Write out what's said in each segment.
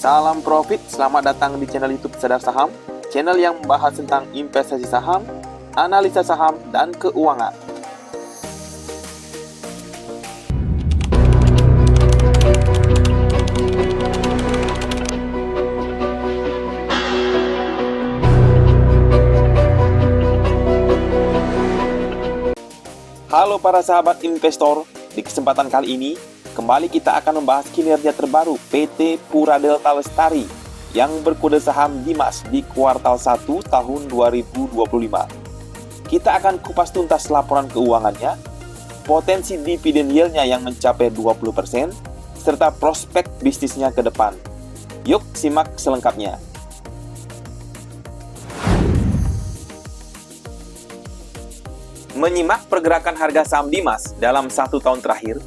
Salam profit, selamat datang di channel YouTube Sadar Saham, channel yang membahas tentang investasi saham, analisa saham, dan keuangan. Halo para sahabat investor, di kesempatan kali ini kembali kita akan membahas kinerja terbaru PT Pura Delta Lestari yang berkode saham Dimas di kuartal 1 tahun 2025. Kita akan kupas tuntas laporan keuangannya, potensi dividen yield-nya yang mencapai 20%, serta prospek bisnisnya ke depan. Yuk simak selengkapnya. Menyimak pergerakan harga saham Dimas dalam 1 tahun terakhir,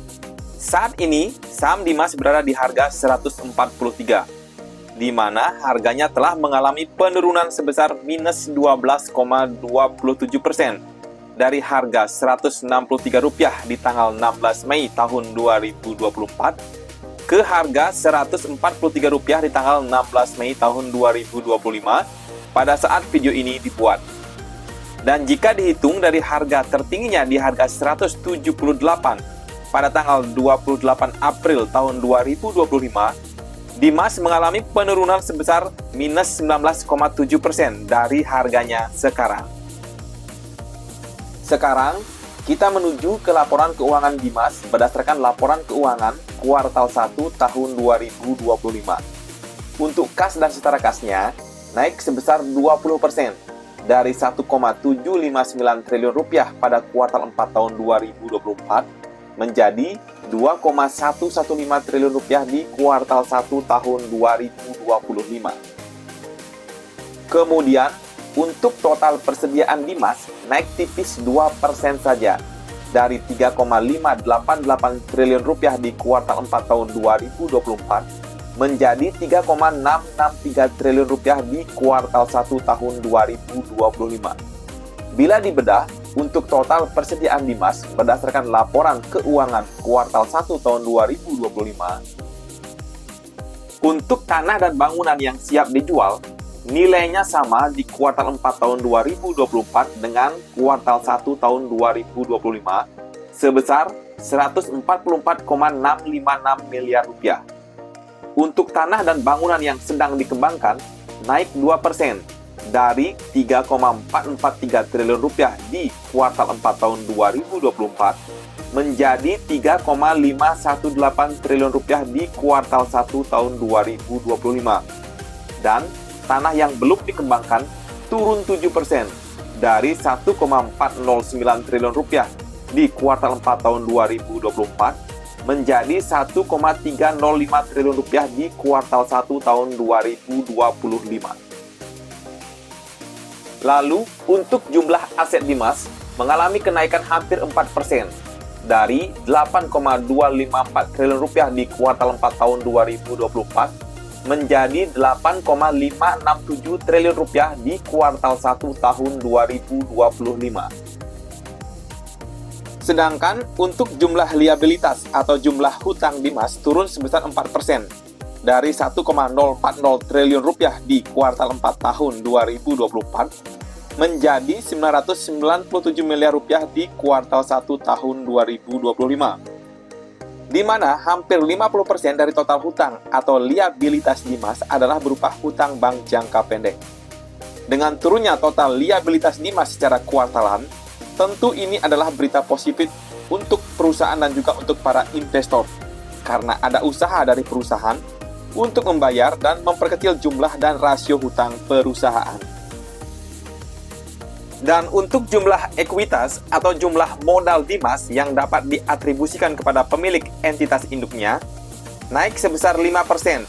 saat ini saham Dimas berada di harga 143, di mana harganya telah mengalami penurunan sebesar minus 12,27% dari harga Rp163 di tanggal 16 Mei tahun 2024 ke harga Rp143 di tanggal 16 Mei tahun 2025 pada saat video ini dibuat. Dan jika dihitung dari harga tertingginya di harga 178 pada tanggal 28 April tahun 2025, Dimas mengalami penurunan sebesar minus 19,7% dari harganya sekarang. Sekarang, kita menuju ke laporan keuangan Dimas berdasarkan laporan keuangan kuartal 1 tahun 2025. Untuk kas dan setara kasnya, naik sebesar 20%. Dari Rp1,759 triliun pada kuartal 4 tahun 2024 menjadi Rp2,115 triliun di kuartal 1 tahun 2025. Kemudian, untuk total persediaan Dimas naik tipis 2% saja dari Rp3,588 triliun di kuartal 4 tahun 2024 menjadi Rp3,663 triliun di kuartal 1 tahun 2025. Bila dibedah, untuk total persediaan Dimas berdasarkan laporan keuangan kuartal 1 tahun 2025, untuk tanah dan bangunan yang siap dijual, nilainya sama di kuartal 4 tahun 2024 dengan kuartal 1 tahun 2025 sebesar Rp144,656 miliar. Untuk tanah dan bangunan yang sedang dikembangkan, naik 2% dari Rp3,443 triliun di kuartal 4 tahun 2024 menjadi Rp3,518 triliun di kuartal 1 tahun 2025. Dan tanah yang belum dikembangkan turun 7% dari Rp1,409 triliun di kuartal 4 tahun 2024 menjadi Rp1,305 triliun di kuartal 1 tahun 2025. Lalu, untuk jumlah aset Dimas mengalami kenaikan hampir 4% dari Rp8,254 triliun di kuartal 4 tahun 2024 menjadi Rp8,567 triliun di kuartal 1 tahun 2025. Sedangkan untuk jumlah liabilitas atau jumlah hutang Dimas turun sebesar 4% dari Rp1,040 triliun di kuartal 4 tahun 2024 menjadi Rp997 miliar di kuartal 1 tahun 2025. Di mana hampir 50% dari total hutang atau liabilitas Dimas adalah berupa hutang bank jangka pendek. Dengan turunnya total liabilitas Dimas secara kuartalan, tentu ini adalah berita positif untuk perusahaan dan juga untuk para investor, karena ada usaha dari perusahaan untuk membayar dan memperkecil jumlah dan rasio hutang perusahaan. Dan untuk jumlah ekuitas atau jumlah modal Dimas yang dapat diatribusikan kepada pemilik entitas induknya, naik sebesar 5%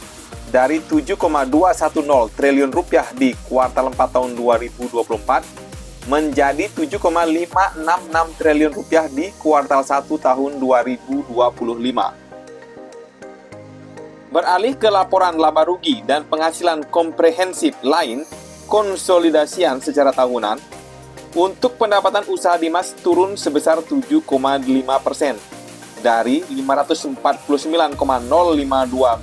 dari Rp7,210 triliun di kuartal 4 tahun 2024 menjadi Rp7,566 triliun di kuartal 1 tahun 2025. Beralih ke laporan laba rugi dan penghasilan komprehensif lain, konsolidasian secara tahunan, untuk pendapatan usaha Dimas turun sebesar 7,5% dari 549,052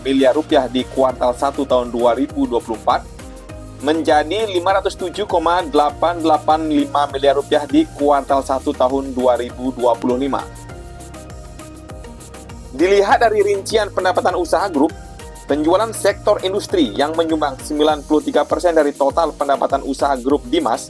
miliar rupiah di kuartal 1 tahun 2024 menjadi 507,885 miliar rupiah di kuartal 1 tahun 2025. Dilihat dari rincian pendapatan usaha grup, penjualan sektor industri yang menyumbang 93% dari total pendapatan usaha grup Dimas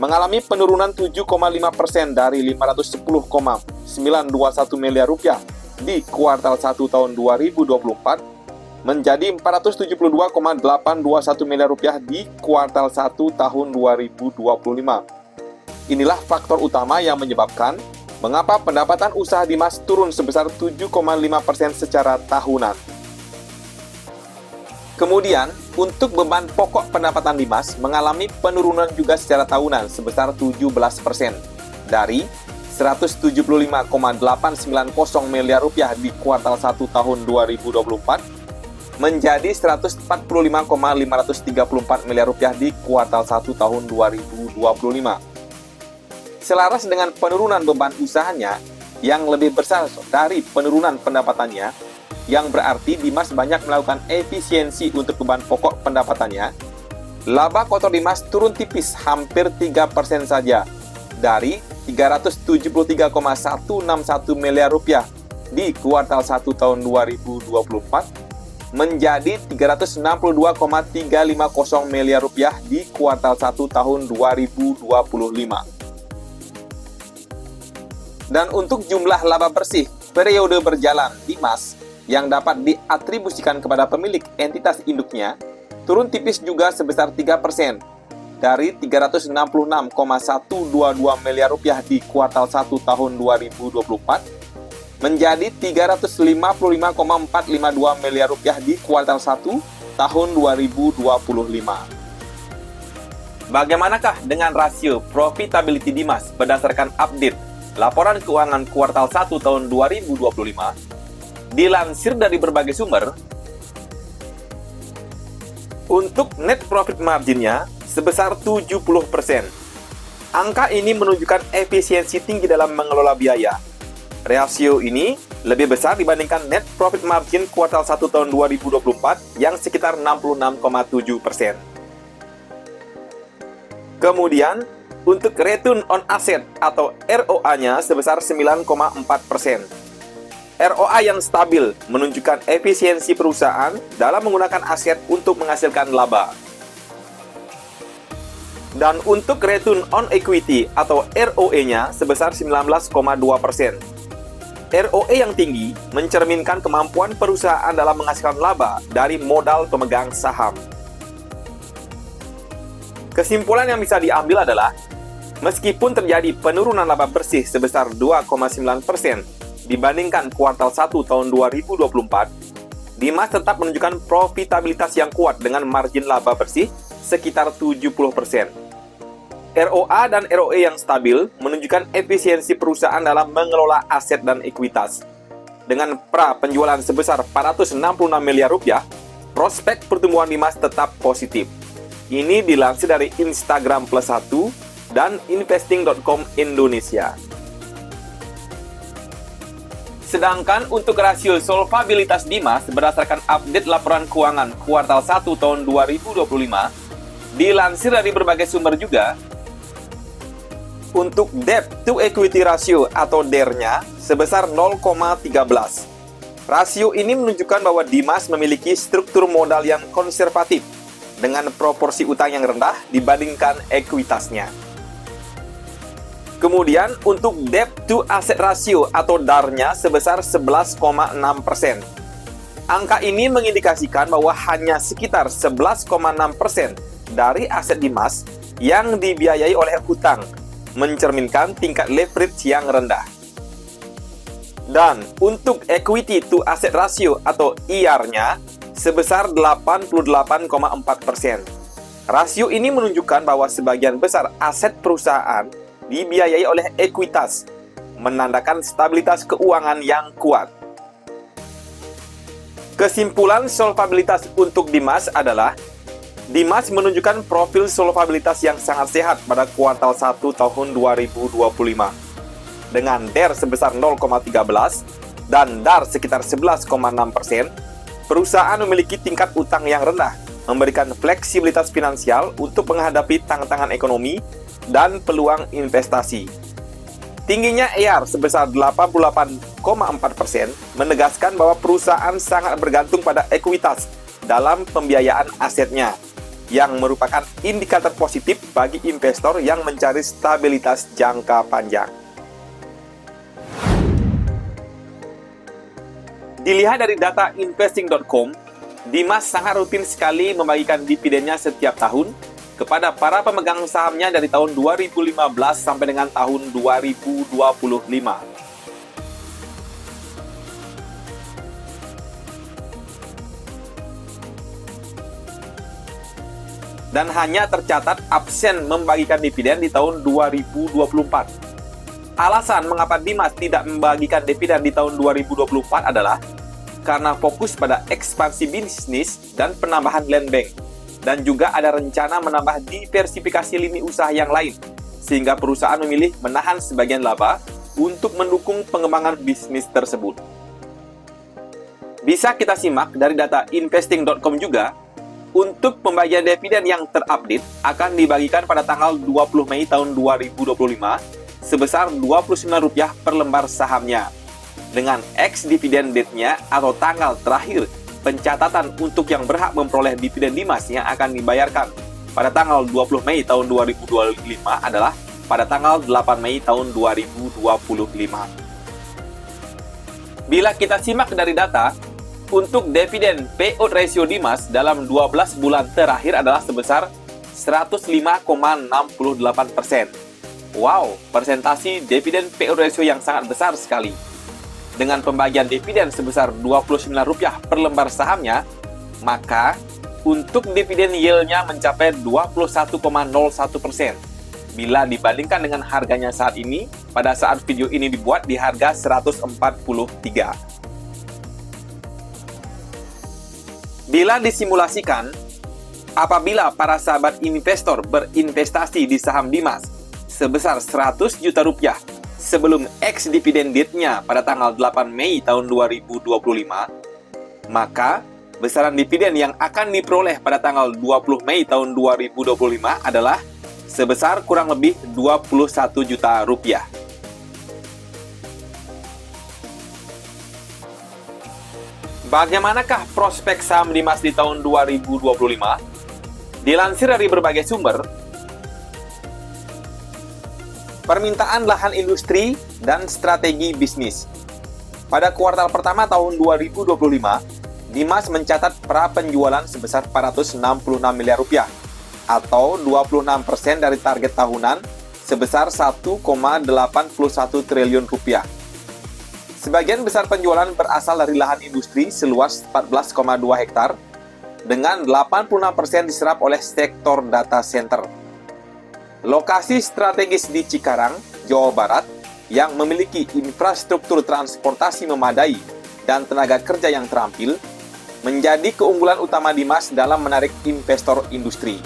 mengalami penurunan 7,5% dari 510,921 miliar rupiah di kuartal 1 tahun 2024 menjadi 472,821 miliar rupiah di kuartal 1 tahun 2025. Inilah faktor utama yang menyebabkan mengapa pendapatan usaha Dimas turun sebesar 7,5% secara tahunan. Kemudian, untuk beban pokok pendapatan Dimas mengalami penurunan juga secara tahunan sebesar 17% dari 175,890 miliar rupiah di kuartal 1 tahun 2024 menjadi 145,534 miliar rupiah di kuartal 1 tahun 2025. Selaras dengan penurunan beban usahanya yang lebih besar dari penurunan pendapatannya, yang berarti Dimas banyak melakukan efisiensi untuk beban pokok pendapatannya, laba kotor Dimas turun tipis hampir 3% saja dari 373,161 miliar rupiah di kuartal 1 tahun 2024 menjadi 362,350 miliar rupiah di kuartal 1 tahun 2025. Dan untuk jumlah laba bersih periode berjalan Dimas yang dapat diatribusikan kepada pemilik entitas induknya turun tipis juga sebesar 3% dari 366,122 miliar rupiah di kuartal 1 tahun 2024 menjadi 355,452 miliar rupiah di kuartal 1 tahun 2025. Bagaimanakah dengan rasio profitability Dimas berdasarkan update laporan keuangan kuartal 1 tahun 2025? Dilansir dari berbagai sumber, untuk net profit marginnya sebesar 70%. Angka ini menunjukkan efisiensi tinggi dalam mengelola biaya. Rasio ini lebih besar dibandingkan net profit margin kuartal 1 tahun 2024 yang sekitar 66,7%. Kemudian, untuk return on asset atau ROA-nya sebesar 9,4%. ROA yang stabil menunjukkan efisiensi perusahaan dalam menggunakan aset untuk menghasilkan laba. Dan untuk return on equity atau ROE-nya sebesar 19,2%. ROE yang tinggi mencerminkan kemampuan perusahaan dalam menghasilkan laba dari modal pemegang saham. Kesimpulan yang bisa diambil adalah, meskipun terjadi penurunan laba bersih sebesar 2,9% dibandingkan kuartal 1 tahun 2024, Dimas tetap menunjukkan profitabilitas yang kuat dengan margin laba bersih sekitar 70%. ROA dan ROE yang stabil menunjukkan efisiensi perusahaan dalam mengelola aset dan ekuitas. Dengan pra penjualan sebesar 466 miliar rupiah, prospek pertumbuhan Dimas tetap positif. Ini dilansir dari Instagram Plus 1 dan investing.com Indonesia. Sedangkan untuk rasio solvabilitas Dimas berdasarkan update laporan keuangan kuartal 1 tahun 2025, dilansir dari berbagai sumber juga, untuk debt to equity ratio atau DER-nya sebesar 0,13. Rasio ini menunjukkan bahwa Dimas memiliki struktur modal yang konservatif dengan proporsi utang yang rendah dibandingkan ekuitasnya. Kemudian untuk debt to asset ratio atau DAR-nya sebesar 11,6%. Angka ini mengindikasikan bahwa hanya sekitar 11,6% dari aset Dimas yang dibiayai oleh hutang, mencerminkan tingkat leverage yang rendah. Dan untuk equity to asset ratio atau IR-nya sebesar 88,4%. Rasio ini menunjukkan bahwa sebagian besar aset perusahaan dibiayai oleh ekuitas, menandakan stabilitas keuangan yang kuat. Kesimpulan solvabilitas untuk Dimas adalah, Dimas menunjukkan profil solvabilitas yang sangat sehat pada kuartal 1 tahun 2025. Dengan DER sebesar 0,13 dan DAR sekitar 11,6%, perusahaan memiliki tingkat utang yang rendah, memberikan fleksibilitas finansial untuk menghadapi tantangan ekonomi dan peluang investasi. Tingginya EAR sebesar 88,4% menegaskan bahwa perusahaan sangat bergantung pada ekuitas dalam pembiayaan asetnya, yang merupakan indikator positif bagi investor yang mencari stabilitas jangka panjang. Dilihat dari data investing.com, Dimas sangat rutin sekali membagikan dividennya setiap tahun kepada para pemegang sahamnya dari tahun 2015 sampai dengan tahun 2025. Dan hanya tercatat absen membagikan dividen di tahun 2024. Alasan mengapa Dimas tidak membagikan dividen di tahun 2024 adalah karena fokus pada ekspansi bisnis dan penambahan land bank, dan juga ada rencana menambah diversifikasi lini usaha yang lain, sehingga perusahaan memilih menahan sebagian laba untuk mendukung pengembangan bisnis tersebut. Bisa kita simak dari data investing.com juga. Untuk pembagian dividen yang terupdate akan dibagikan pada tanggal 20 Mei tahun 2025 sebesar Rp29 per lembar sahamnya. Dengan ex-dividend date-nya atau tanggal terakhir pencatatan untuk yang berhak memperoleh dividen Dimas yang akan dibayarkan pada tanggal 20 Mei tahun 2025 adalah pada tanggal 8 Mei tahun 2025. Bila kita simak dari data, untuk dividen payout ratio Dimas dalam 12 bulan terakhir adalah sebesar 105,68%. Wow, persentasi dividen payout ratio yang sangat besar sekali. Dengan pembagian dividen sebesar Rp29 per lembar sahamnya, maka untuk dividen yield-nya mencapai 21,01% bila dibandingkan dengan harganya saat ini pada saat video ini dibuat di harga 143. Bila disimulasikan, apabila para sahabat investor berinvestasi di saham Dimas sebesar Rp100 juta sebelum ex-dividend date-nya pada tanggal 8 Mei tahun 2025, maka besaran dividen yang akan diperoleh pada tanggal 20 Mei tahun 2025 adalah sebesar kurang lebih Rp21 juta. Bagaimanakah prospek saham Dimas di tahun 2025? Dilansir dari berbagai sumber, permintaan lahan industri dan strategi bisnis. Pada kuartal pertama tahun 2025, Dimas mencatat pra-penjualan sebesar Rp466 miliar atau 26% dari target tahunan sebesar Rp1,81 triliun. Sebagian besar penjualan berasal dari lahan industri seluas 14,2 hektar, dengan 86% diserap oleh sektor data center. Lokasi strategis di Cikarang, Jawa Barat, yang memiliki infrastruktur transportasi memadai dan tenaga kerja yang terampil, menjadi keunggulan utama Dimas dalam menarik investor industri.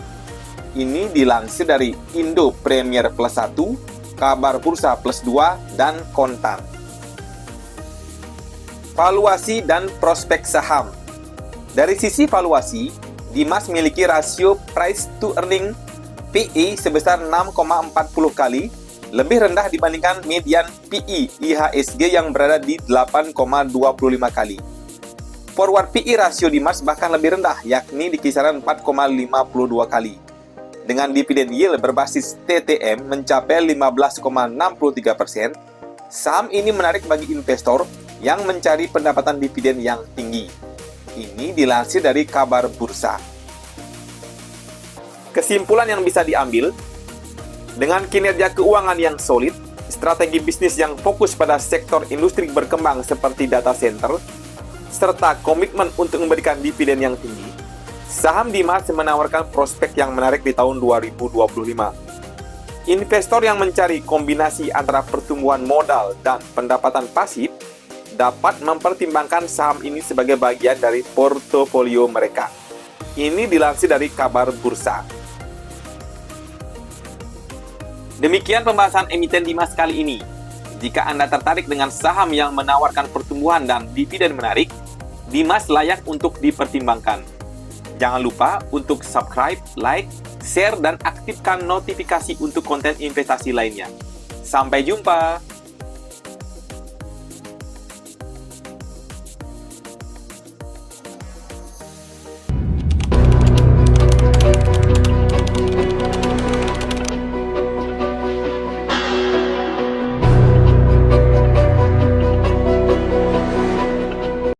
Ini dilansir dari Indo Premier Plus 1, Kabar Bursa Plus 2, dan Kontan. Valuasi dan prospek saham. Dari sisi valuasi, Dimas memiliki rasio price to earning PE sebesar 6,40 kali, lebih rendah dibandingkan median PE IHSG yang berada di 8,25 kali. Forward PE rasio Dimas bahkan lebih rendah, yakni di kisaran 4,52 kali. Dengan dividen yield berbasis TTM mencapai 15,63%, saham ini menarik bagi investor yang mencari pendapatan dividen yang tinggi. Ini dilansir dari Kabar Bursa. Kesimpulan yang bisa diambil, dengan kinerja keuangan yang solid, strategi bisnis yang fokus pada sektor industri berkembang seperti data center, serta komitmen untuk memberikan dividen yang tinggi, saham Dimas menawarkan prospek yang menarik di tahun 2025. Investor yang mencari kombinasi antara pertumbuhan modal dan pendapatan pasif dapat mempertimbangkan saham ini sebagai bagian dari portofolio mereka. Ini dilansir dari Kabar Bursa. Demikian pembahasan emiten Dimas kali ini. Jika Anda tertarik dengan saham yang menawarkan pertumbuhan dan dividen menarik, Dimas layak untuk dipertimbangkan. Jangan lupa untuk subscribe, like, share, dan aktifkan notifikasi untuk konten investasi lainnya. Sampai jumpa!